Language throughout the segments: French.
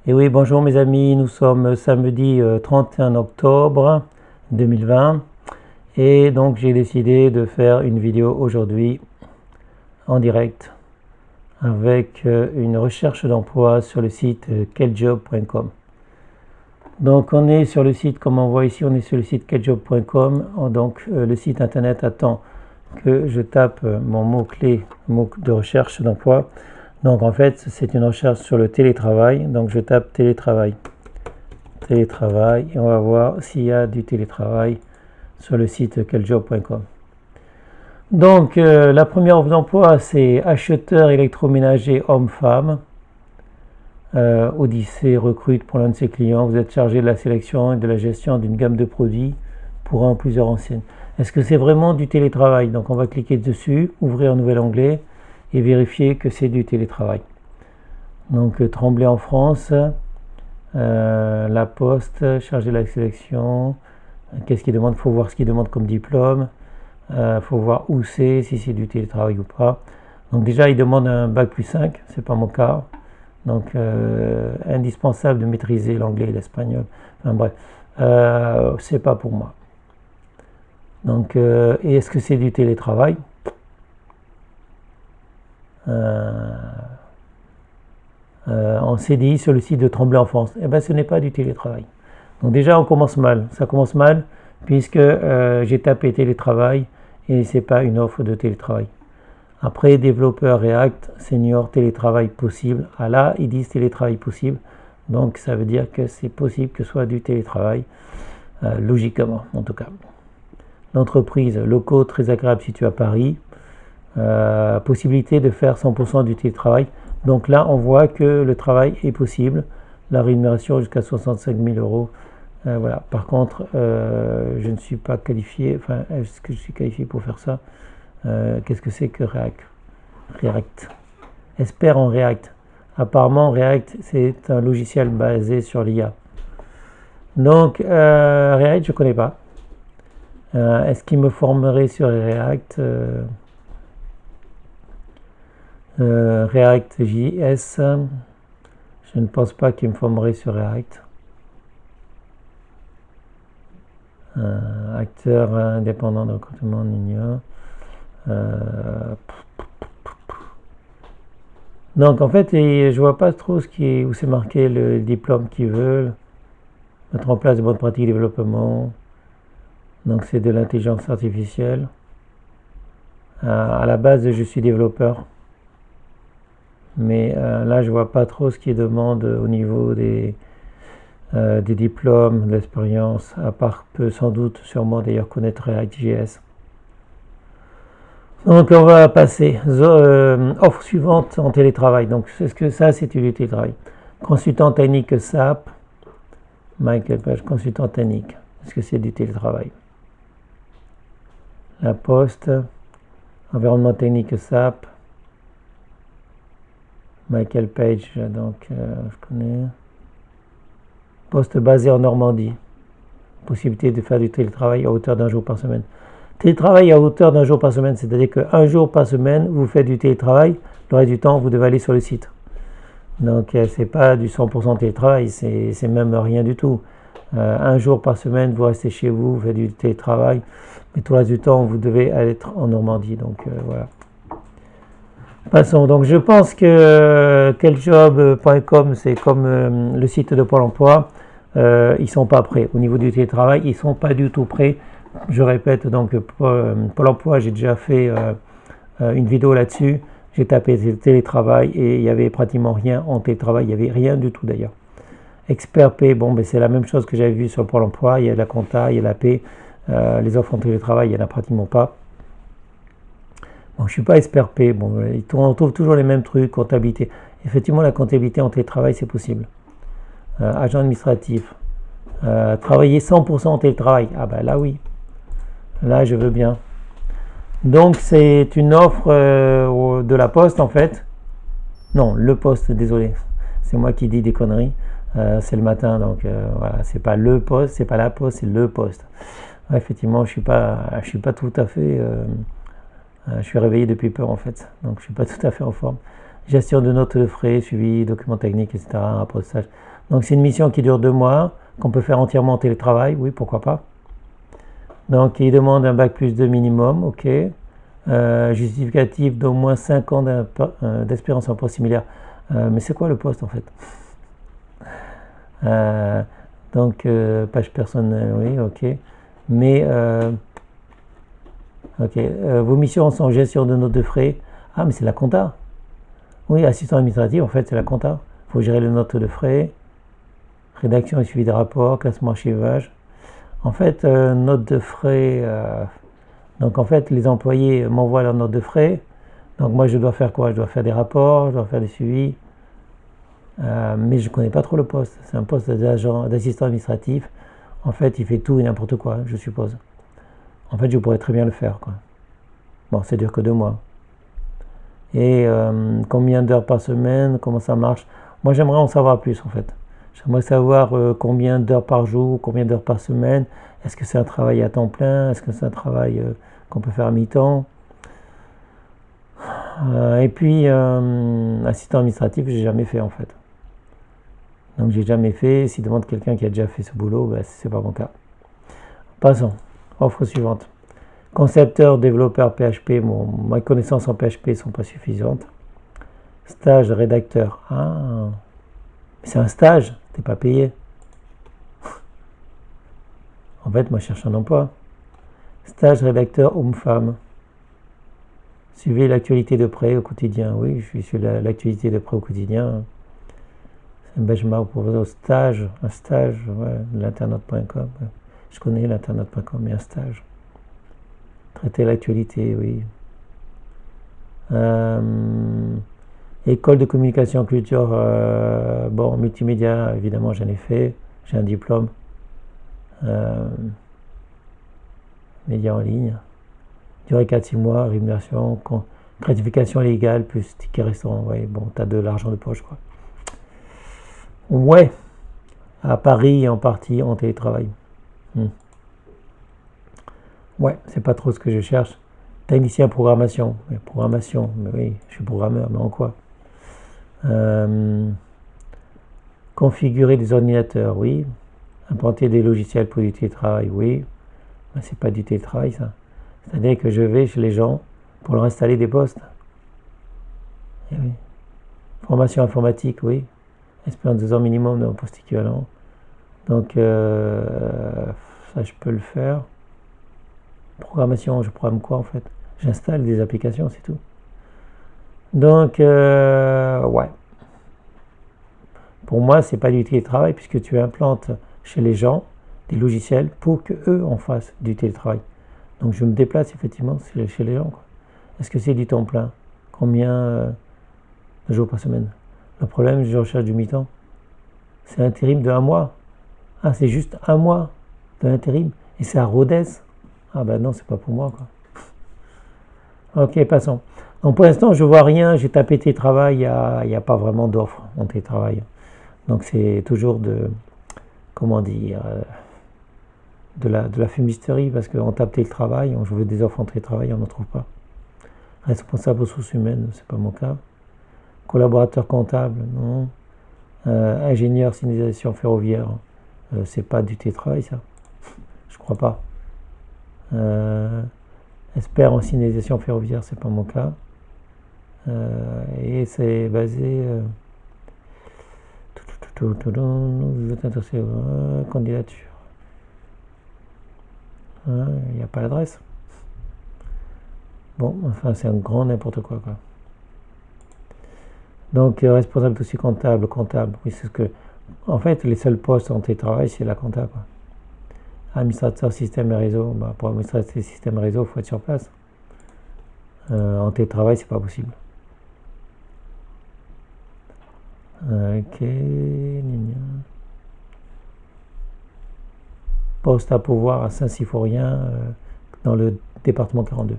Et oui, bonjour mes amis, nous sommes samedi 31 octobre 2020 et donc j'ai décidé de faire une vidéo aujourd'hui en direct avec une recherche d'emploi sur le site queljob.com. Donc on est sur le site, comme on voit ici, on est sur le site queljob.com. Donc le site internet attend que je tape mon mot-clé, mot de recherche d'emploi. Donc en fait c'est une recherche sur le télétravail, donc je tape télétravail et on va voir s'il y a du télétravail sur le site queljob.com. Donc la première offre d'emploi c'est acheteur électroménager homme-femme. Odyssée recrute pour l'un de ses clients. Vous êtes chargé de la sélection et de la gestion d'une gamme de produits pour un ou plusieurs enseignes. Est-ce que c'est vraiment du télétravail? Donc on va cliquer dessus, ouvrir un nouvel onglet et vérifier que c'est du télétravail. Donc Tremblay en France, La Poste, chargé de la sélection. Qu'est-ce qu'il demande? Il faut voir ce qu'il demande comme diplôme. Il faut voir où c'est, si c'est du télétravail ou pas. Donc déjà il demande un bac plus 5, c'est pas mon cas. Donc indispensable de maîtriser l'anglais et l'espagnol. Enfin bref, c'est pas pour moi. Donc et est-ce que c'est du télétravail? En CDI sur le site de Tremblay en France. Eh bien ce n'est pas du télétravail. Donc déjà on commence mal. Ça commence mal puisque j'ai tapé télétravail et c'est pas une offre de télétravail. Après, développeur React, senior, télétravail possible. Ah là, ils disent télétravail possible. Donc, ça veut dire que c'est possible que ce soit du télétravail, logiquement, en tout cas. L'entreprise, locaux très agréable situé à Paris. Possibilité de faire 100% du télétravail. Donc là, on voit que le travail est possible. La rémunération jusqu'à 65 000 euros. Voilà. Par contre, je ne suis pas qualifié. Enfin, est-ce que je suis qualifié pour faire ça? Qu'est-ce que c'est que React? Expert en React. Apparemment, React, c'est un logiciel basé sur l'IA. Donc, React, je ne connais pas. Est-ce qu'il me formerait sur React? React JS, je ne pense pas qu'il me formerait sur React. Acteur indépendant de recrutement, Nignon. Donc en fait, je vois pas trop où c'est marqué le diplôme qu'ils veulent. Mettre en place de bonnes pratiques de développement. Donc c'est de l'intelligence artificielle. À la base, je suis développeur. Mais là, je vois pas trop ce qu'ils demandent au niveau des diplômes, de l'expérience, à part peu sans doute, sûrement d'ailleurs connaître React.js. Donc on va passer. Offre suivante en télétravail. Donc est-ce que ça c'est du télétravail? Consultant technique SAP. Michael Page, consultant technique. Est-ce que c'est du télétravail? La Poste. Environnement technique SAP. Michael Page, donc je connais. Poste basé en Normandie. Possibilité de faire du télétravail à hauteur d'un jour par semaine. Télétravail à hauteur d'un jour par semaine, c'est-à-dire qu'un jour par semaine, vous faites du télétravail, le reste du temps, vous devez aller sur le site. Donc, c'est pas du 100% télétravail, c'est même rien du tout. Un jour par semaine, vous restez chez vous, vous faites du télétravail, mais tout le reste du temps, vous devez être en Normandie. Donc, voilà. Passons. Donc, je pense que queljob.com, c'est comme le site de Pôle emploi. Ils sont pas prêts. Au niveau du télétravail, ils sont pas du tout prêts. Je répète, donc Pôle emploi, j'ai déjà fait une vidéo là-dessus. J'ai tapé télétravail et il n'y avait pratiquement rien en télétravail. Il n'y avait rien du tout d'ailleurs. Expert P, bon, ben, c'est la même chose que j'avais vu sur Pôle emploi. Il y a de la compta, il y a la P. Les offres en télétravail, il n'y en a pratiquement pas. Bon, je ne suis pas expert P. Bon, on trouve toujours les mêmes trucs, comptabilité. Effectivement, la comptabilité en télétravail, c'est possible. Agent administratif. Travailler 100% en télétravail. Ah ben là, oui. Là, je veux bien. Donc, c'est une offre de la Poste, en fait. Non, le Poste, désolé. C'est moi qui dis des conneries. C'est le matin, donc voilà. C'est pas le Poste, c'est pas la Poste, c'est le Poste. Ouais, effectivement, je suis pas tout à fait... je suis réveillé depuis peu, en fait. Donc, je suis pas tout à fait en forme. Gestion de notes de frais, suivi, documents techniques, etc. Apprentissage. Donc c'est une mission qui dure 2 mois, qu'on peut faire entièrement en télétravail, oui, pourquoi pas. Donc il demande un bac plus 2 minimum, ok. Justificatif d'au moins 5 ans d'expérience en poste similaire. Mais c'est quoi le poste en fait? Donc page personnelle, oui, ok. Mais ok, vos missions sont gestion de notes de frais. Ah, mais c'est la compta. Oui, assistant administratif, en fait, c'est la compta. Il faut gérer les notes de frais, rédaction et suivi des rapports, classement, archivage. En fait, notes de frais. Donc, en fait, les employés m'envoient leurs notes de frais. Donc, moi, je dois faire quoi? Je dois faire des rapports, je dois faire des suivis. Mais je ne connais pas trop le poste. C'est un poste d'assistant administratif. En fait, il fait tout et n'importe quoi, je suppose. En fait, je pourrais très bien le faire, quoi. Bon, c'est dur que 2 mois. Et combien d'heures par semaine, comment ça marche? Moi, j'aimerais en savoir plus, en fait. J'aimerais savoir combien d'heures par jour, combien d'heures par semaine. Est-ce que c'est un travail à temps plein? Est-ce que c'est un travail qu'on peut faire à mi-temps? Et puis, assistant administratif, j'ai jamais fait, en fait. Donc, j'ai jamais fait. S'il demande quelqu'un qui a déjà fait ce boulot, ben, c'est pas mon cas. Passons. Offre suivante. Concepteur, développeur PHP, mes connaissances en PHP ne sont pas suffisantes. Stage, rédacteur. Ah, c'est un stage, t'es pas payé. En fait, moi, je cherche un emploi. Stage, rédacteur, homme-femme. Suivez l'actualité de près au quotidien. Oui, je suis sur l'actualité de près au quotidien. C'est un benchmark pour vos stages. Un stage, ouais, l'internet.com. Je connais l'internet.com, mais un stage. Traiter l'actualité, oui. École de communication culture, bon, multimédia, évidemment, j'en ai fait. J'ai un diplôme. Médias en ligne. Durée 4-6 mois, rémunération, gratification légale, plus ticket restaurant. Ouais, bon, t'as de l'argent de poche, quoi. Ouais, à Paris, en partie, en télétravail. Ouais, c'est pas trop ce que je cherche. Technicien programmation. Mais programmation, mais oui, je suis programmeur, mais en quoi? Configurer des ordinateurs, oui. Implanter des logiciels pour du télétravail, oui. Mais c'est pas du télétravail, ça. C'est-à-dire que je vais chez les gens pour leur installer des postes. Eh oui. Formation informatique, oui. Expérience 2 ans minimum dans un poste équivalent. Donc, ça, je peux le faire. Programmation, je programme quoi en fait? J'installe des applications, c'est tout. Donc, ouais. Pour moi, c'est pas du télétravail puisque tu implantes chez les gens des logiciels pour que eux en fassent du télétravail. Donc, je me déplace effectivement chez les gens. Est-ce que c'est du temps plein? Combien de jours par semaine? Le problème, je recherche du mi-temps. C'est intérim de 1 mois. Ah, c'est juste 1 mois de l'intérim. Et c'est à Rodez. Ah ben non, c'est pas pour moi, quoi. Ok, passons. Donc pour l'instant, je vois rien. J'ai tapé télétravail. Il n'y a pas vraiment d'offres en télétravail. Donc c'est toujours comment dire, de la fumisterie parce qu'on tape télétravail, on veut des offres en télétravail, on n'en trouve pas. Responsable aux ressources humaines, c'est pas mon cas. Collaborateur comptable, non. Ingénieur signalisation ferroviaire, c'est pas du télétravail, ça. Je crois pas. Expert en signalisation ferroviaire, c'est pas mon cas. Et c'est basé. Vous êtes intéressé candidature. Il n'y a pas l'adresse. Bon, enfin, c'est un grand n'importe quoi, quoi. Donc, responsable dossier comptable, oui, c'est ce que. En fait, les seuls postes en télétravail, c'est la compta, quoi. Administrateur système et réseau, bah, pour administrer les systèmes et réseau, il faut être sur place. En télétravail, c'est pas possible. Ok. Poste à pouvoir à Saint-Symphorien, dans le département 42.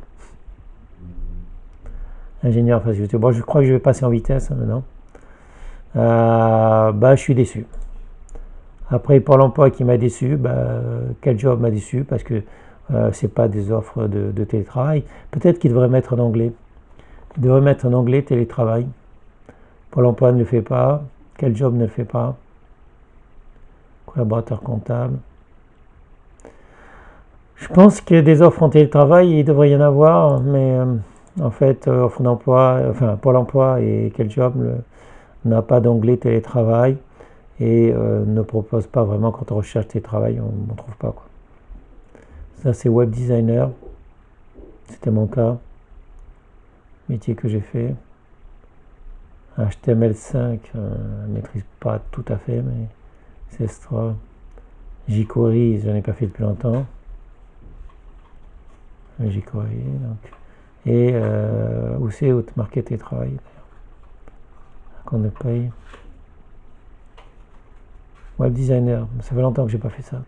Ingénieur infrastructure. Bon, je crois que je vais passer en vitesse maintenant. Bah, je suis déçu. Après, Pôle emploi qui m'a déçu, bah, quel job m'a déçu parce que c'est pas des offres de télétravail. Peut-être qu'il devrait mettre en anglais. Il devrait mettre en anglais télétravail. Pôle emploi ne le fait pas. Quel job ne le fait pas? collaborateur comptable. Je pense que des offres en télétravail, il devrait y en avoir, mais en fait, offre d'emploi, enfin Pôle emploi et Quel Job n'a pas d'onglet télétravail et ne propose pas vraiment, quand on recherche télétravail, on ne trouve pas, quoi. Ça, c'est web designer, c'était mon cas, métier que j'ai fait. HTML5, je ne maîtrise pas tout à fait, mais c'est extra. jQuery, je n'en ai pas fait depuis longtemps. jQuery, donc. Et où c'est Market et travail, d'ailleurs. Qu'on ne paye. Web designer, ça fait longtemps que j'ai pas fait ça.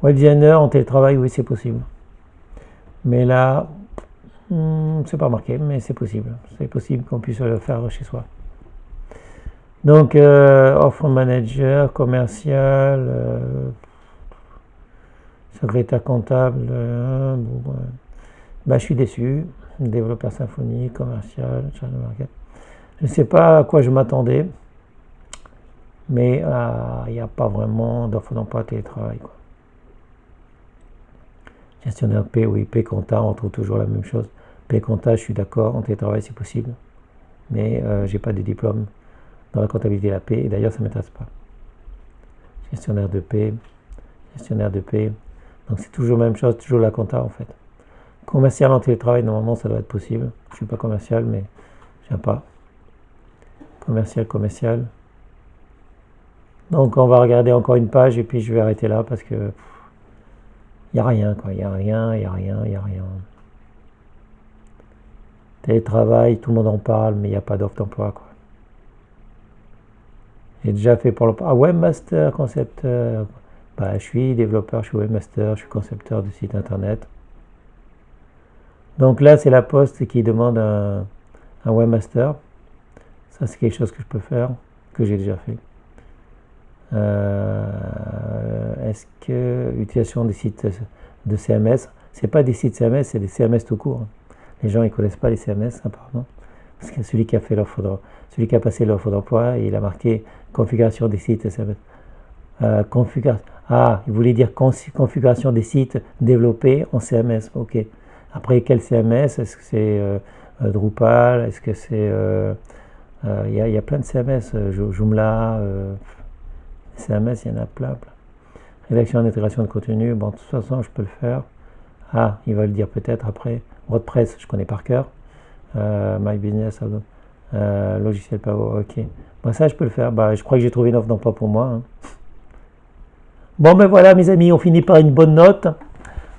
Web designer en télétravail, oui, c'est possible. Mais là, c'est pas marqué, mais c'est possible. C'est possible qu'on puisse le faire chez soi. Donc, offre manager, commercial, secrétaire comptable, je suis déçu. Développeur Symfony, commercial, channel market. Je ne sais pas à quoi je m'attendais, mais il n'y a pas vraiment d'offre d'emploi télétravail, quoi. Gestionnaire P, oui, P compta, on trouve toujours la même chose. P compta, je suis d'accord, en télétravail c'est possible, mais j'ai pas de diplôme dans la comptabilité de la P, et d'ailleurs ça ne m'intéresse pas. Gestionnaire de P, donc c'est toujours la même chose, toujours la compta en fait. Commercial en télétravail, normalement ça doit être possible. Je ne suis pas commercial, mais j'aime pas. Commercial. Donc on va regarder encore une page et puis je vais arrêter là parce que il n'y a rien, quoi. Il n'y a rien. Télétravail, tout le monde en parle, mais il n'y a pas d'offre d'emploi, quoi. J'ai déjà fait pour le... Ah, webmaster, concepteur. Je suis développeur, je suis webmaster, je suis concepteur de site internet. Donc là, c'est la Poste qui demande un webmaster. Ça, c'est quelque chose que je peux faire, que j'ai déjà fait. Est-ce que utilisation des sites de CMS, c'est pas des sites CMS, c'est des CMS tout court. Les gens ils connaissent pas les CMS apparemment, parce que celui qui a passé l'offre d'emploi, il a marqué configuration des sites CMS. Il voulait dire configuration des sites développés en CMS. Ok. Après quel CMS? Est-ce que c'est Drupal? Est-ce que c'est il y a plein de CMS, Joomla. CMS, il y en a plein. Rédaction d'intégration de contenu, bon, de toute façon, je peux le faire. Il va le dire peut-être après. WordPress, je connais par cœur. My Business, logiciel Power, ok. Ça, je peux le faire. Je crois que j'ai trouvé une offre d'emploi pour moi, hein. Bon, voilà, mes amis, on finit par une bonne note.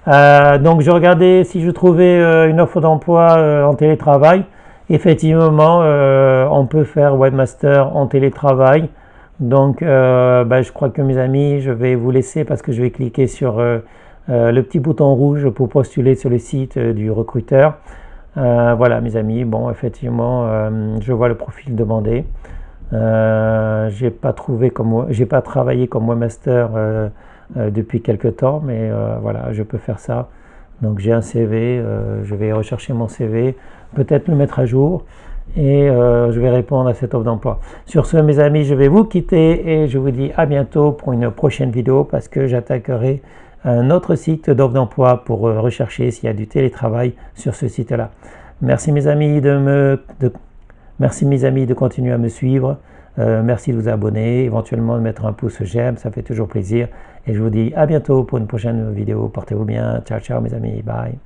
Donc, je regardais si je trouvais une offre d'emploi en télétravail. Effectivement, on peut faire webmaster en télétravail. Donc, je crois que mes amis, je vais vous laisser parce que je vais cliquer sur le petit bouton rouge pour postuler sur le site du recruteur. Voilà, mes amis. Bon, effectivement, je vois le profil demandé. J'ai pas travaillé comme webmaster depuis quelques temps, mais voilà, je peux faire ça. Donc, j'ai un CV. Je vais rechercher mon CV, peut-être le mettre à jour. Et je vais répondre à cette offre d'emploi. Sur ce, mes amis, je vais vous quitter et je vous dis à bientôt pour une prochaine vidéo parce que j'attaquerai un autre site d'offre d'emploi pour rechercher s'il y a du télétravail sur ce site-là. Merci mes amis de continuer à me suivre. Merci de vous abonner, éventuellement de mettre un pouce j'aime, ça fait toujours plaisir. Et je vous dis à bientôt pour une prochaine vidéo. Portez-vous bien. Ciao, ciao mes amis. Bye.